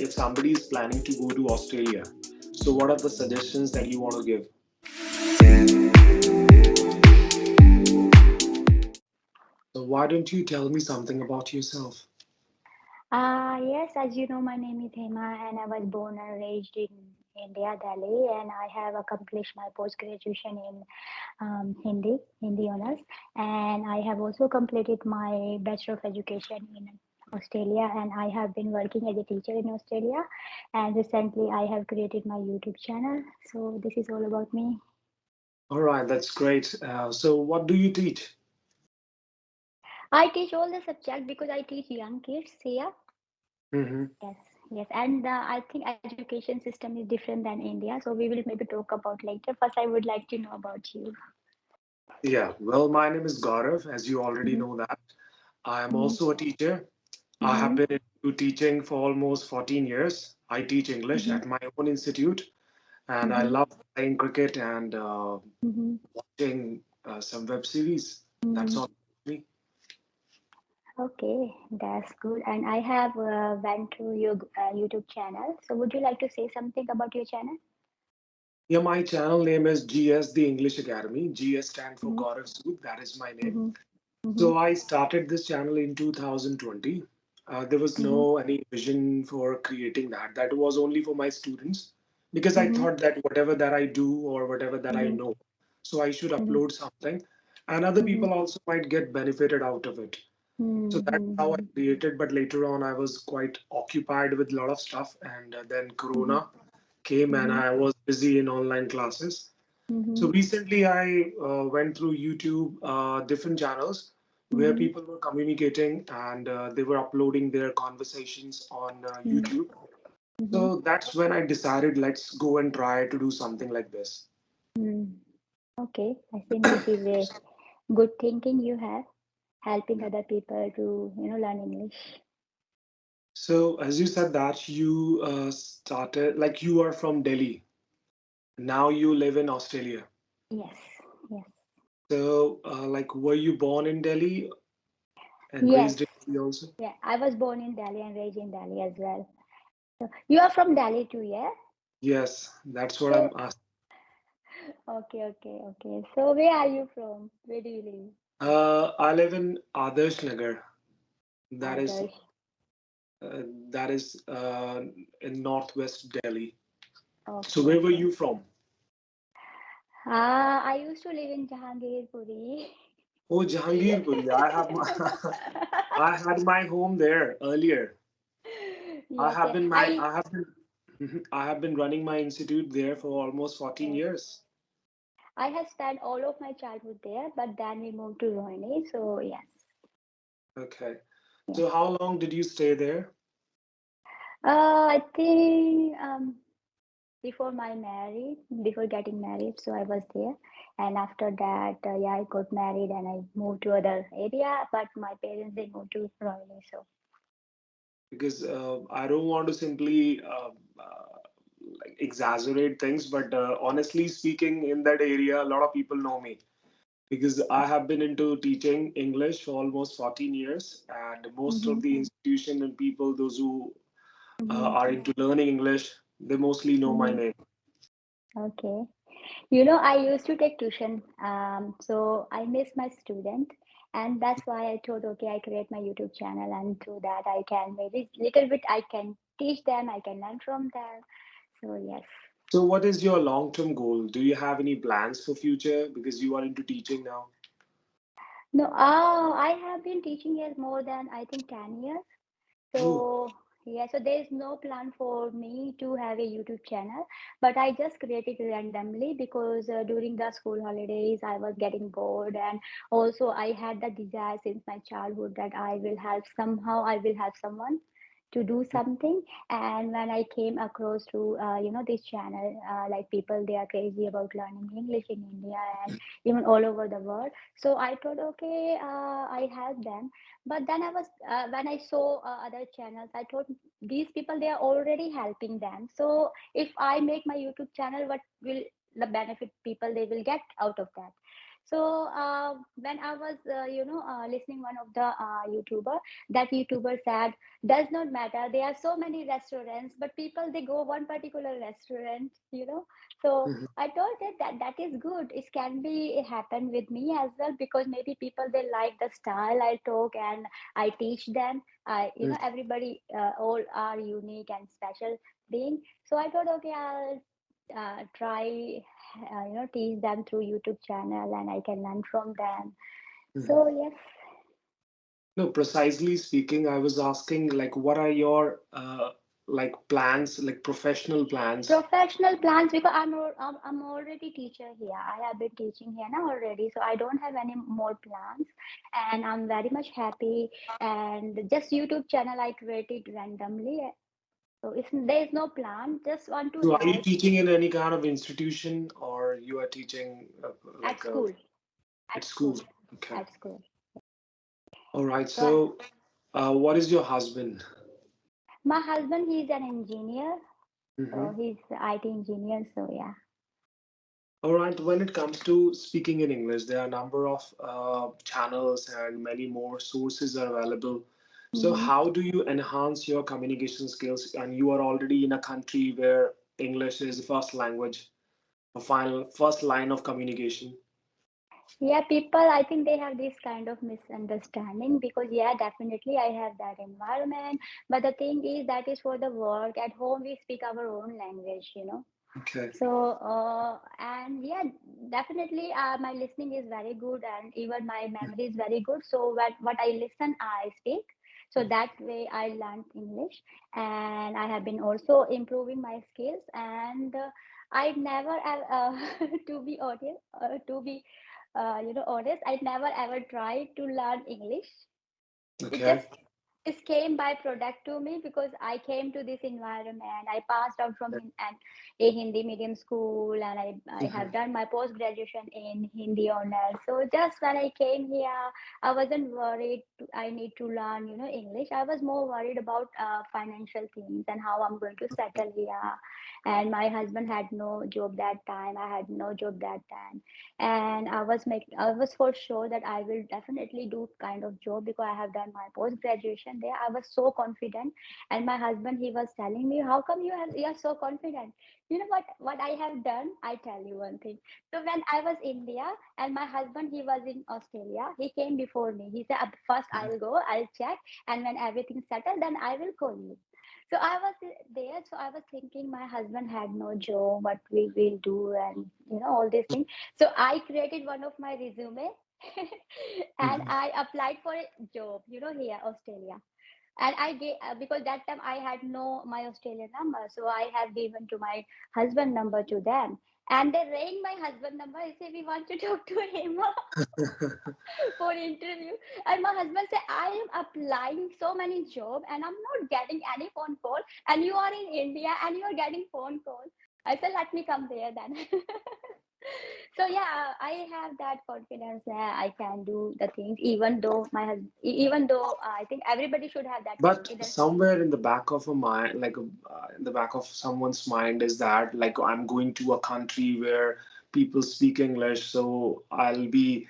if somebody is planning to go to Australia. So, what are the suggestions that you want to give? So, why don't you tell me something about yourself? Yes, as you know, my name is Hema, and I was born and raised in India, Delhi, and I have accomplished my post graduation in Hindi honors, and I have also completed my Bachelor of Education in Australia, and I have been working as a teacher in Australia, and recently I have created my YouTube channel. So this is all about me. All right, that's great. So, what do you teach? I teach all the subjects because I teach young kids here. Hmm. Yes, yes, and I think education system is different than India, so we will maybe talk about later. First, I would like to know about you. Yeah, well, my name is Gaurav, as you already Mm-hmm, know that. I am mm-hmm, also a teacher. I have mm-hmm, been into teaching for almost 14 years. I teach English mm-hmm, at my own institute, and I mm-hmm, love playing cricket and mm-hmm, watching some web series. That's mm-hmm. all me. Okay, that's good. And I have went to your YouTube channel. So would you like to say something about your channel? Yeah, my channel name is GS The English Academy. GS stand for Mm-hmm, Gaurav Sood. That is my name. mm-hmm, mm-hmm, So I started this channel in 2020. There was mm-hmm, no any vision for creating that. That was only for my students because I mm-hmm, thought that whatever that I do or whatever that I mm-hmm, know, so I should mm-hmm, upload something, and other mm-hmm, people also might get benefited out of it. So that's how I mm-hmm, created. But later on, I was quite occupied with a lot of stuff, and then mm-hmm, Corona came, and mm-hmm, I was busy in online classes. mm-hmm, So recently, I went through YouTube, different channels where mm-hmm, people were communicating and they were uploading their conversations on mm-hmm, YouTube. mm-hmm. So that's when I decided, let's go and try to do something like this. Mm. Okay, I think this is a good thinking you have, helping other people to, learn English. So as you said that you started, like you are from Delhi. Now you live in Australia. Yes, yes, So like, were you born in Delhi and yes. raised in Delhi also? Yeah, I was born in Delhi and raised in Delhi as well. So you are from Delhi too, yeah? Yes, that's what I'm So, asking. okay, okay, okay. So where are you from? Where do you live? I live in Adarsh Nagar. That is Others. Uh, that is in northwest Delhi. So Okay, where were okay. you from? I used to live in Jahangirpuri. Oh, Jahangirpuri. I have my I had my home there earlier. I Yes, have yeah. been my I have been I have been running my institute there for almost 14 Yes. years. I have spent all of my childhood there, but then we moved to Rohini. So yes, Okay. yes. So how long did you stay there? I think before my married, before getting married, so I was there, and after that, yeah, I got married and I moved to other area. But my parents they moved to Rohini. So Because I don't want to simply like exaggerate things, but honestly speaking, in that area, a lot of people know me because I have been into teaching English for almost 14 years, and most mm-hmm, of the institution and people, those who mm-hmm, are into learning English, they mostly know my mm-hmm. name. Okay. I used to take tuition, so I miss my student, and that's why I thought, okay, I create my YouTube channel, and through that I can maybe little bit I can teach them, I can learn from them. So yes. So, what is your long-term goal? Do you have any plans for future because you are into teaching now? No, I have been teaching here more than I think 10 years. Oh, So yeah, so there is no plan for me to have a YouTube channel, but I just created it randomly because during the school holidays I was getting bored, and also I had the desire since my childhood that I will help someone to do something. And when I came across to this channel, like people they are crazy about learning English in India and even all over the world. So I thought, okay, I help them. But then I was when I saw other channels, I thought these people they are already helping them. So if I make my YouTube channel, what will the benefit people they will get out of that? So when I was, listening one of the YouTuber, that YouTuber said, does not matter. There are so many restaurants, but people they go one particular restaurant, So Mhm. I told that that is good. It can be happen with me as well because maybe people they like the style I talk and I teach them. Everybody all are unique and special being. So I thought, okay, I'll try teach them through YouTube channel and I can learn from them. Mhm. So yes. No, precisely speaking, I was asking like, what are your like plans, like professional plans? Professional plans because I'm already teacher here. I have been teaching here now already, so I don't have any more plans, and I'm very much happy. And just YouTube channel I created randomly, so it's there is no plan. Just want to So, are you help teaching in any kind of institution, or you are teaching at like school, at at school? school, Okay. at school. All right. So So, what is your husband? my husband he's an engineer, so Hmm. he's IT engineer. So yeah. All right. When it comes to speaking in English, there are a number of channels and many more sources are available. So, Mm-hmm. how do you enhance your communication skills? And you are already in a country where English is the first language, a final first line of communication. Yeah, people, I think they have this kind of misunderstanding because, yeah, definitely I have that environment. But the thing is, that is for the work. At home, we speak our own language. Okay. So, and yeah, definitely my listening is very good and even my memory is very good. So, what I listen, I speak. So that way I learned English and I have been also improving my skills. And I never, to be honest, honest, I never ever tried to learn English. It Okay. just it came by product to me because I came to this environment. I passed out from a Hindi medium school and I have Mhm. done my post graduation in Hindi honors. So just when I came here, I wasn't worried I need to learn, English. I was more worried about financial things and how I'm going to settle here. And my husband had no job that time. I had no job that time, and I was for sure that I will definitely do kind of job because I have done my post graduation there. I was so confident, and my husband he was telling me, how come you are so confident? You know what I have done? I tell you one thing. So when I was India and my husband he was in Australia, he came before me. He said, first I'll go, I'll check, and when everything settled then I will call you." So I was there, so I was thinking my husband had no job, what we will do, and all these things. So I created one of my resume and Mhm. I applied for a job, here, Australia. And I gave because that time I had no my Australian number, so I have given to my husband number to them. And they rang my husband number. He said, "We want to talk to him for interview." And my husband said, "I am applying so many jobs and I'm not getting any phone call. And you are in India and you are getting phone call." I said, "Let me come there then." So yeah, I have that confidence that I can do the things, even though even though I think everybody should have that But confidence. somewhere in the back of a mind, like in the back of someone's mind, is that like I'm going to a country where people speak English, so I need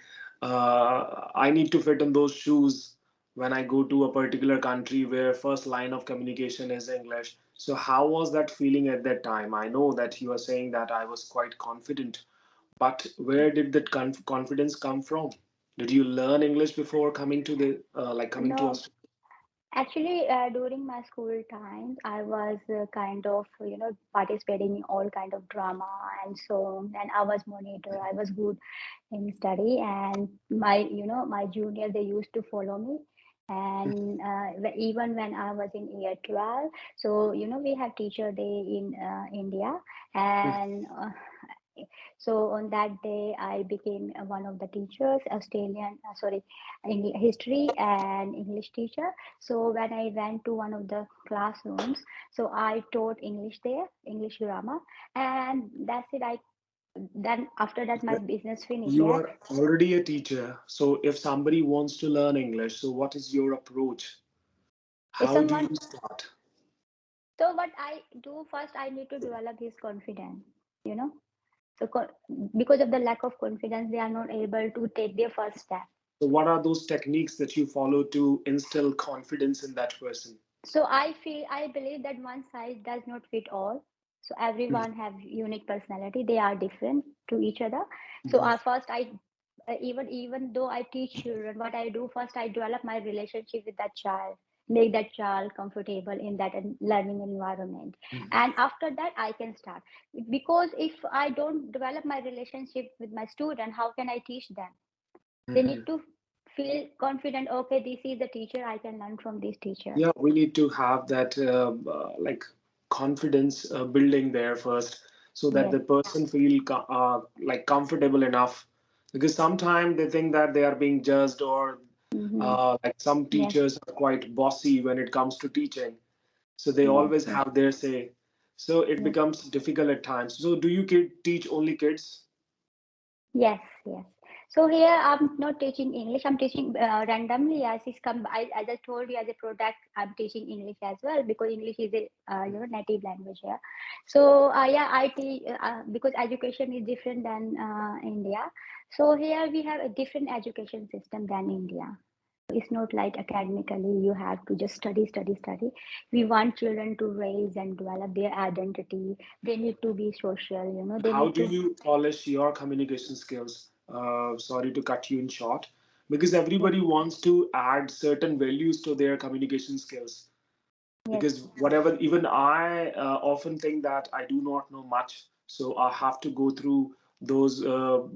to fit in those shoes when I go to a particular country where first line of communication is English. So how was that feeling at that time? I know that you are saying that I was quite confident, but where did that confidence come from? Did you learn English before coming to the coming to No, Australia? actually, during my school times, I was kind of, participating in all kind of drama and song, and I was monitor. I was good in study, and my junior they used to follow me, and even when I was in year 12. So we have teacher day in India, and so on that day, I became one of the teachers, Australian, sorry, history and English teacher. So when I went to one of the classrooms, so I taught English there, English grammar, and that's it. I then after that my business finished You there. are already a teacher, so if somebody wants to learn English, so what is your approach? If How do someone, you start? so what I do first, I need to develop his confidence. You know So because of the lack of confidence, they are not able to take their first step. So what are those techniques that you follow to instill confidence in that person? So I believe that one size does not fit all. So everyone have unique personality. They are different to each other. So Mhm. first I even though I teach children, what I do first, I develop my relationship with that child, make that child comfortable in that learning environment, and after that I can start. Because if I don't develop my relationship with my student, how can I teach them? They need Mhm. to feel confident. Okay, this is the teacher. I can learn from this teacher. Yeah, we need to have that like confidence building there first, so that Yes. the person feel like comfortable enough. Because sometimes they think that they are being judged, or Mm-hmm. like some Yes. teachers are quite bossy when it comes to teaching. So they Yes. always Yes. have their say. So it Yes. becomes difficult at times. So do you teach only kids? Yes. Yes. So here I'm not teaching English. I'm teaching randomly as is come. As I told you, as a product, I'm teaching English as well because English is a native language here. So yeah, I teach because education is different than India. So here we have a different education system than India. It's not like academically you have to just study, study, study. We want children to raise and develop their identity. They need to be social, they How need do to. you polish your communication skills? Sorry to cut you in short, because Yes, everybody wants to add certain values to their communication skills. yes. Because whatever, even I often think that I do not know much, so I have to go through those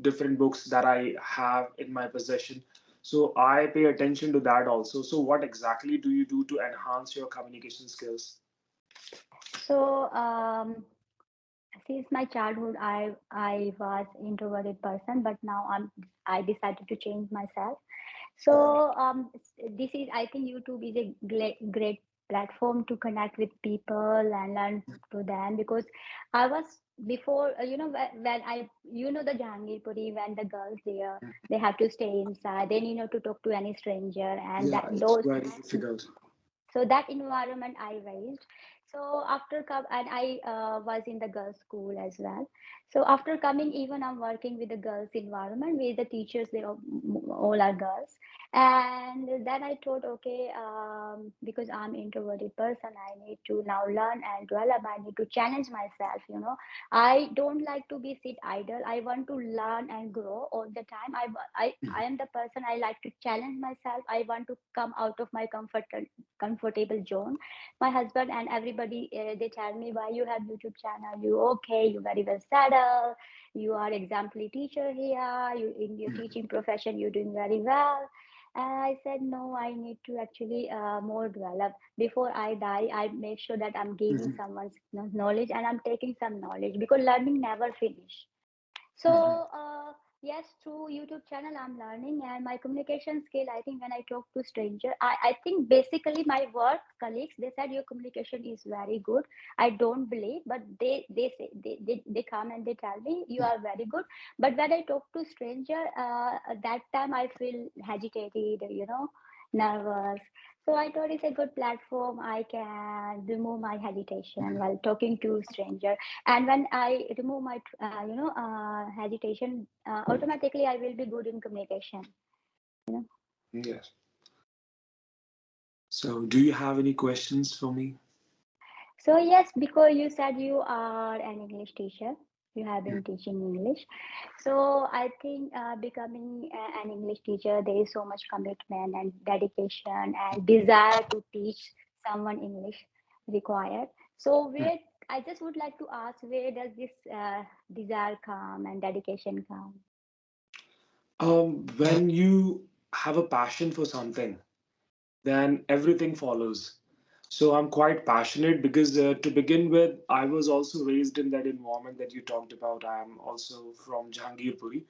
different books that I have in my possession. So I pay attention to that also. So what exactly do you do to enhance your communication skills? So since my childhood, I was introverted person, but now I decided to change myself. So this is, I think YouTube is a great platform to connect with people and learn to them because I was before when I the Jahangir Puri, when the girls there, they have to stay inside, they need not to talk to any stranger, and that Yeah, it's those. very difficult. So that environment I raised. So after come, and I was in the girls school as well. So after coming, even I'm working with the girls environment where the teachers, they all are girls. And then I thought, okay, because I'm introverted person, I need to now learn and develop. I need to challenge myself. I don't like to be sit idle. I want to learn and grow all the time. I am the person, I like to challenge myself. I want to come out of my comfortable zone. My husband and everybody, they tell me, why you have YouTube channel? You okay? You very well settled. You are exemplary teacher here. You in your teaching profession, you're doing very well. And I said, no, I need to actually more develop. Before I die, I make sure that I'm giving Mhm. someone's knowledge and I'm taking some knowledge because learning never finish. Mhm. So, yes, through YouTube channel, I'm learning and my communication skill. I think when I talk to stranger, I think basically my work colleagues, they said your communication is very good. I don't believe, but they say they come and they tell me you are very good. But when I talk to stranger, that time I feel agitated, nervous. So I thought it's a good platform. I can remove my hesitation while talking to stranger, and when I remove my hesitation, automatically I will be good in communication, you know. Yes. So, do you have any questions for me? So yes, because you said you are an English teacher, you have been teaching English. So I think becoming an English teacher, there is so much commitment and dedication and desire to teach someone English required. So where, I just would like to ask, where does this desire come and dedication come? When you have a passion for something, then everything follows. So I'm quite passionate because, to begin with, I was also raised in that environment that you talked about. I'm also from Jahangirpuri.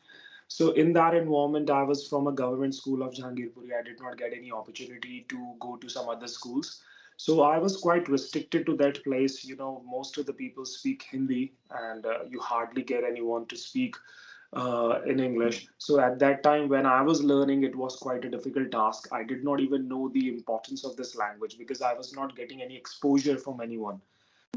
So in that environment, I was from a government school of Jahangirpuri. I did not get any opportunity to go to some other schools. So I was quite restricted to that place. Most of the people speak Hindi, and you hardly get anyone to speak in English. So at that time, when I was learning, it was quite a difficult task. I did not even know the importance of this language because I was not getting any exposure from anyone.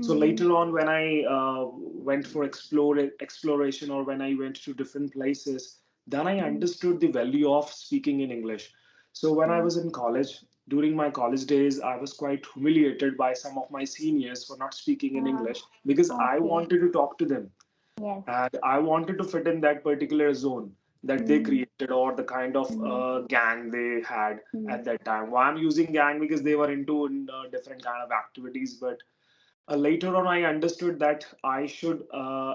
So later on, when I went for exploration, or when I went to different places, then I Mm, understood the value of speaking in English. So when I mm. was in college, during my college days, I was quite humiliated by some of my seniors for not speaking in Ah, English, because I okay. wanted to talk to them Yes. and I wanted to fit in that particular zone that they Mm, created, or the kind of mm, gang they had mm, at that time. Why I'm using gang? Because they were into different kind of activities, but later on, I understood that I should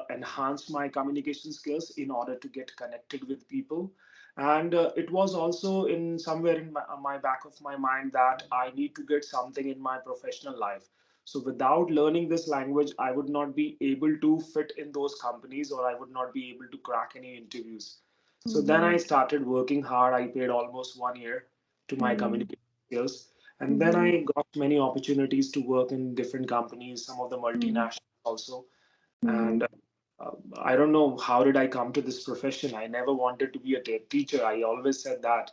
enhance my communication skills in order to get connected with people. And it was also in somewhere in my back of my mind that I need to get something in my professional life. So without learning this language, I would not be able to fit in those companies, or I would not be able to crack any interviews. So then I mm, started working hard. I paid almost 1 year to my mm, communication skills, and then mm, I got many opportunities to work in different companies, some of the mm, multinationals also. mm. And I don't know how did I come to this profession. I never wanted to be a teacher. I always said that.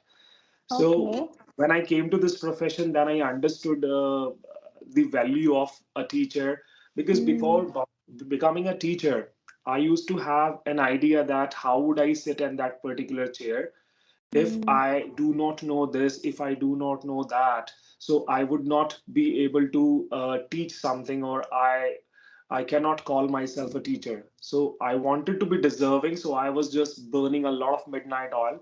So Okay. when I came to this profession, then I understood the value of a teacher, because Mm, before becoming a teacher, I used to have an idea that how would I sit in that particular chair if mm, I do not know this, if I do not know that, so I would not be able to teach something, or I cannot call myself a teacher. So I wanted to be deserving, so I was just burning a lot of midnight oil.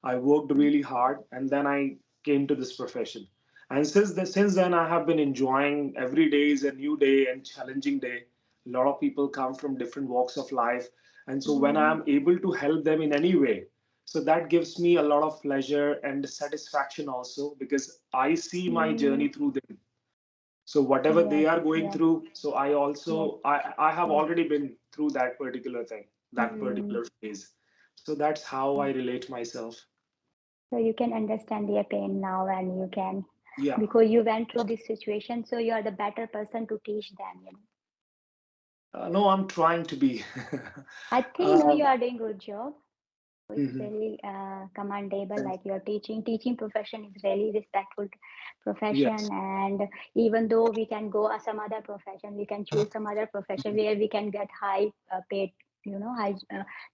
I worked really hard, and then I came to this profession. And since then, I have been enjoying every day is a new day and challenging day. A lot of people come from different walks of life, and so when mm, I'm able to help them in any way, so that gives me a lot of pleasure and satisfaction also, because I see my mm. journey through them. So whatever they Yes, are going yes, through, so I yes, also I have yes. already been through that particular thing, that Mm. particular phase. So that's how I relate myself. So you can understand their pain now, and you can, Yeah. because you went through this situation, so you are the better person to teach them, you know. No, I'm trying to be. I think no, you um, are doing good job. It's mhm. really commendable. Thank Like your teaching profession is really respectful you. profession. Yes. And even though we can go some other profession, we can choose some other profession where we can get high paid, high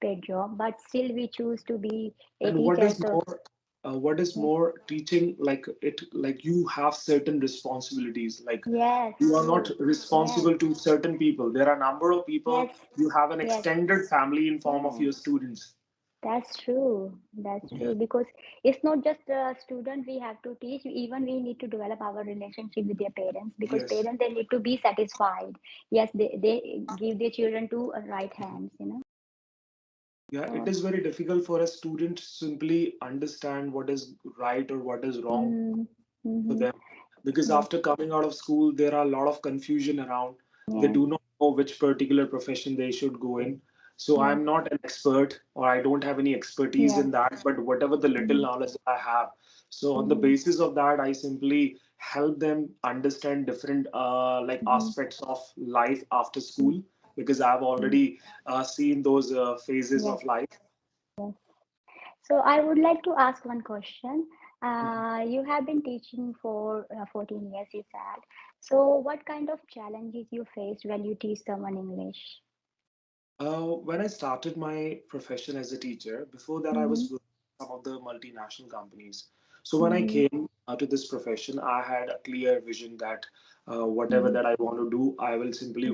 paid job. But still, we choose to be a And what teacher. is So more, what is yeah. more teaching, like it, like you have certain responsibilities, like Yes, you are not true. Yes, responsible to certain people. There are a number of people. yes, You have an yes, extended family in form of yes. your students. That's true. That's Yeah. true. Because it's not just the student we have to teach, even we need to develop our relationship with their parents, because Yes. parents, they need to be satisfied. Yes, they give their children to right hands, you know. Yeah, it So, is very difficult for a student to simply understand what is right or what is wrong mm, for mm-hmm, them, because yes, after coming out of school there are a lot of confusion around. They yes, do not know which particular profession they should go in. So yes, I'm not an expert, or I don't have any expertise yes, in that, but whatever the little mm-hmm, knowledge I have, so on the mm-hmm, basis of that I simply help them understand different like mm-hmm, aspects of life after mm-hmm, school, because I've mm-hmm, already seen those phases yes, of life. yes. So I would like to ask one question. You have been teaching for 14 years, you said. So what kind of challenges you faced when you teach someone English? When I started my profession as a teacher, before that I Mm-hmm, was working with some of the multinational companies. So when I mm-hmm, came to this profession, I had a clear vision that whatever mm-hmm, that I want to do, I will simply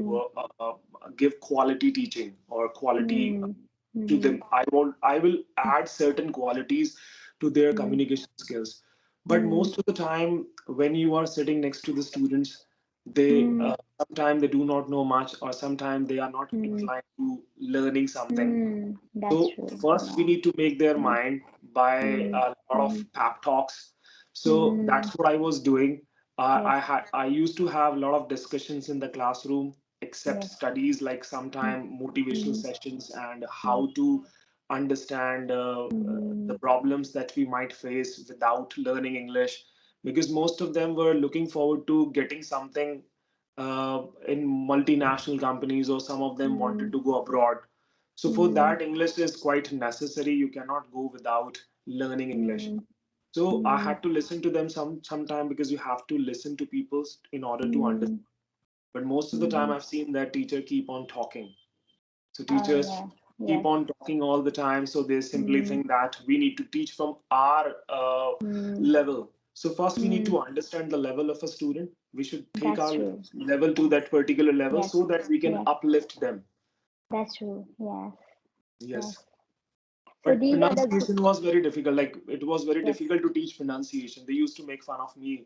give quality teaching or quality mm-hmm, to mm-hmm, them. I will add certain qualities to their mm-hmm, communication skills. But mm-hmm, most of the time, when you are sitting next to the students, they mm-hmm, sometimes they do not know much, or sometimes they are not mm-hmm, inclined to learning something. mm-hmm. That's So true. first we Yeah. need to make their Mm-hmm, mind by a lot of mm-hmm, pep talks. So mm-hmm. that's what I was doing. Yes. I used to have a lot of discussions in the classroom, except Yes. studies, like sometime motivational Mm-hmm, sessions, and yes. how to understand the Mm-hmm, problems that we might face without learning English, because most of them were looking forward to getting something in multinational companies, or some of them mm-hmm, wanted to go abroad. So for mm-hmm, that, English is quite necessary. You cannot go without learning English. So I mm-hmm. had to listen to them sometime, because you have to listen to people in order to Mm, understand. But most of the time, Mm-hmm. I've seen that teacher keep on talking. So Oh teachers yeah. keep Yes. on talking all the time. So they simply Mm, think that we need to teach from our mm, level. So first we need mm. to understand the level of a student. We should take That's our true. level to that particular level Yes. so that we can Yes. uplift them. That's true. Yes. Yes. Yes. So But these are the good. pronunciation was very difficult. Like it was very Yes. difficult to teach pronunciation. They used to make fun of me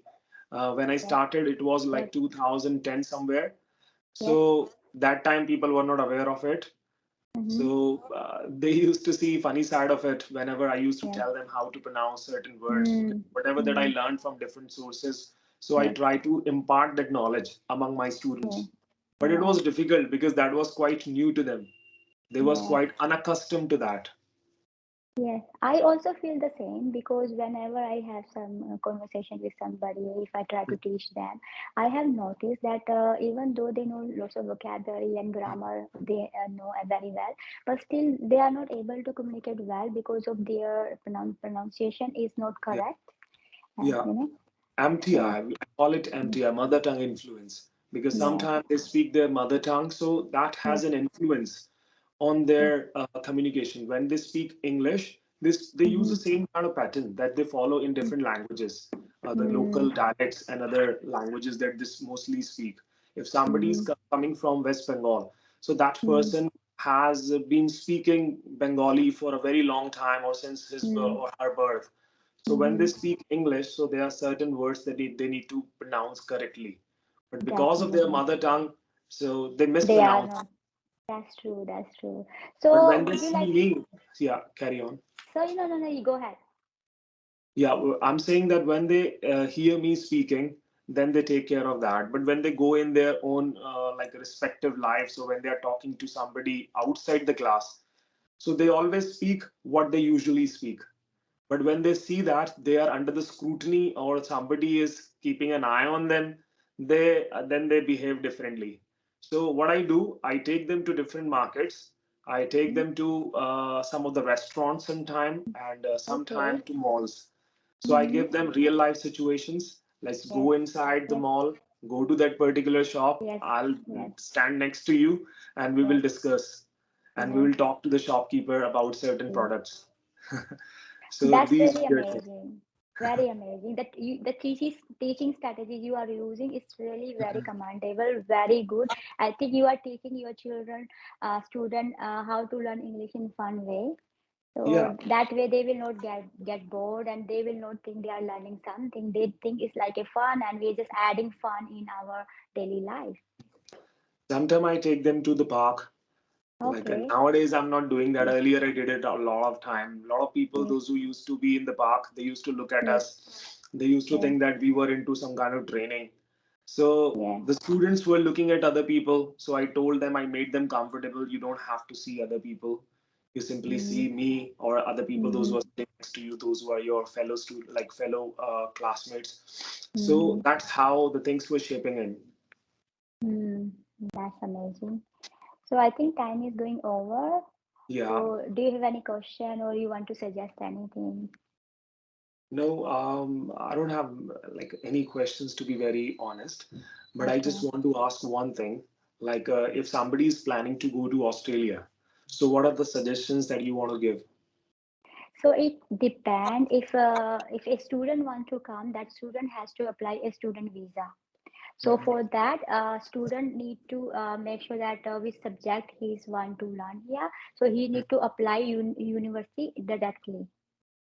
when I Yes. started. It was Yes. like 2010 somewhere. Yes. So that time people were not aware of it. Mm-hmm. So they used to see funny side of it whenever I used to Yes. tell them how to pronounce certain words. Because Mm, whatever that I mm. learned from different sources, so I Yes. try to impart that knowledge among my Yeah. students. But it Yeah. was difficult because that was quite new to them. They was Yes. quite unaccustomed to that. Yes, I also feel the same because whenever I have some conversation with somebody, if I try to teach them, I have noticed that even though they know lots of vocabulary and grammar, they know very well, but still they are not able to communicate well because of their pronunciation is not Yeah. correct. Yeah. You know, so MTI, I call it MTI, mother tongue influence, because yes, sometimes they speak their mother tongue, so that yes, has an influence on yes, their communication. When they speak English, this they use the mm-hmm, same kind of pattern that they follow in different languages, the mm-hmm, local dialects and other languages that this mostly speak. If somebody is mm-hmm, coming from West Bengal, so that mm-hmm, person has been speaking Bengali for a very long time or since his or her birth. So when they mm-hmm, speak English, so there are certain words that they need to pronounce correctly. But because of their definitely mother tongue, so they they are mispronounce. not. That's true. That's true. But So when they would you see like? me, yeah, carry on. So no, no, no. You go ahead. Yeah, I'm saying that when they hear me speaking, then they take care of that. But when they go in their own like respective lives, so when they are talking to somebody outside the class, so they always speak what they usually speak. But when they see that they are under the scrutiny or somebody is keeping an eye on them, they then they behave differently. So what I do, I take them to different markets. I take Mm, them to some of the restaurants sometime and okay. sometime to malls. So I Mm-hmm. give them real life situations. Let's Yes. go inside the Yes. mall, go to that particular shop. Yes. I'll Yes. stand next to you and we will Yes. discuss and we Yes. will talk to the shopkeeper about certain Yes. products. So That's these really are the things. amazing. Very amazing. That you, the teaching strategy you are using is really very commendable. Very good. I think you are teaching your children, student, how to learn English in fun way. Yeah, So that way they will not get bored and they will not think they are learning something. They think it's like a fun and we're just adding fun in our daily life. sometimes I take them to the park. Like and Okay. nowadays, I'm not doing that. Yes. Earlier, I did it a lot of time. A lot of people, Yes. those who used to be in the park, they used to look at Yes. us. They used to Yes. think that we were into some kind of training. So Yeah. the students were looking at other people. So I told them, I made them comfortable. You don't have to see other people. You simply Mm-hmm. see me or other people, those Mm-hmm. who are sitting next to you, those who are your fellow student, like fellow classmates. So Mm-hmm. that's how the things were shaping in. Mm, that's amazing. So I think time is going over. Yeah. So do you have any question or you want to suggest anything? No, I don't have like any questions to be very honest, but I just Okay. want to ask one thing. Like, if somebody is planning to go to Australia, so what are the suggestions that you want to give? So it depends if a student want to come, that student has to apply a student visa. So Mhm. for that, student need to make sure that which subject he's want to learn here. So he need to apply university directly.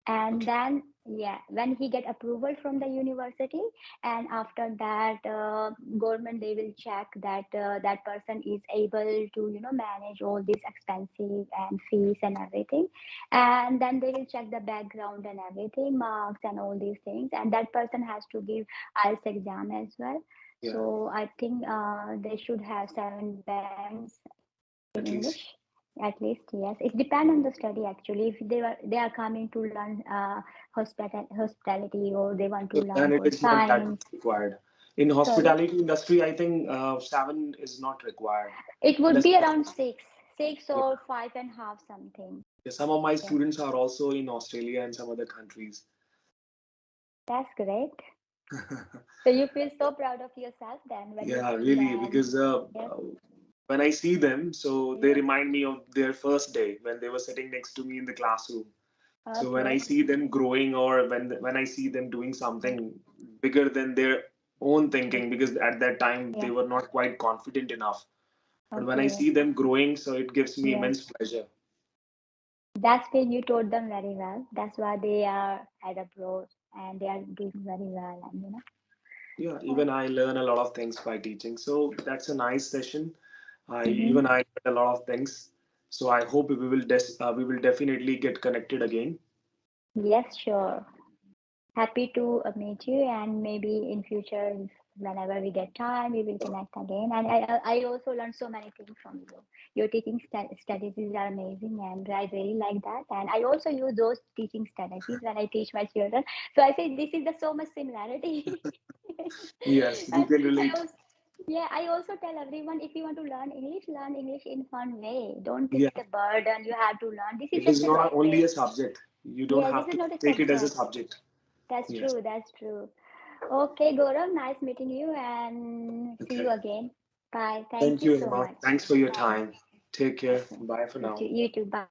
And Okay. then yeah, when he get approval from the university, and after that government they will check that that person is able to manage all these expensive and fees and everything, and then they will check the background and everything, marks and all these things, and that person has to give IELTS exam as well. Yeah, So I think they should have 7 bands in at English least. at least. Yes, it depends on the study actually. If they are coming to learn hospitality, or they want to So learn then it for is not that science. much required. In Sorry, hospitality industry, I think seven is not required. it would Less be than around seven. six Yeah. or 5.5 something. Yeah, some of my Yeah, students are also in Australia and some other countries. that's great. So you feel so proud of yourself then when you Yeah, see really, them. because Yes. when I see them, so they Yeah. remind me of their first day when they were sitting next to me in the classroom. So when I Okay. see them growing, or when I see them doing something bigger than their own thinking, because at that time they Yeah. were not quite confident enough. But when I Okay. see them growing, so it gives me Yes. immense pleasure. That's why you taught them very well. That's why they are at abroad and they are doing very well. And Yeah, oh, even I learn a lot of things by teaching. So that's a nice session. mm-hmm. I learned a lot of things. So I hope we will definitely get connected again. Yes, sure. Happy to meet you, and maybe in future, whenever we get time, we will connect again. And I also learned so many things from you. Your teaching strategies are amazing, and I really like that. And I also use those teaching strategies when I teach my children. So I say this is the so much similarity. Yes, we And can I relate. also, yeah, I also tell everyone if you want to learn English in fun way. Don't think Yeah, it's a burden. You have to learn. This is it just is a not great only way. a subject. You don't Yeah, this have is to not a take it as a subject. subject. That's Yes. true. That's true. Okay, Gaurav, nice meeting you and see you Okay. again. Bye. Thank Thank you you, so Emma. much. Thanks for your Bye. time. Take care. Okay. Bye for You now. too. You too. Bye.